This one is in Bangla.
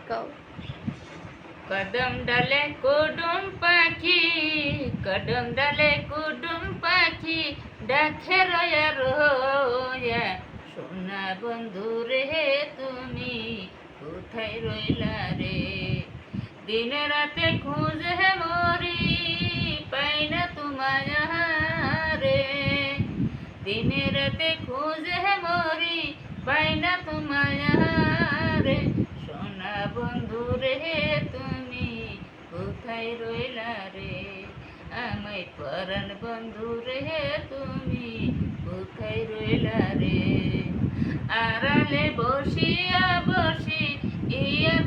গাও। কদম ডালে কুডুম পাখি, কদম ডালে কুডুম পাখি, ডাকে রয়া রয়া। সোনা বন্ধু রে তুমি কোথায় রইলা রে? দিনে রাতে খুঁজে মরি, পাই না তোমায় রে। দিনে রাতে খুঁজে মরি, পাই না তোমায় রে। সোনা বন্ধু রে তুমি কোথায় রইলা রে? আমায় পরাণ বন্ধু রে তুমি কোথায় রইলা রে? আড়ালে বসিয়া বসি ইয়া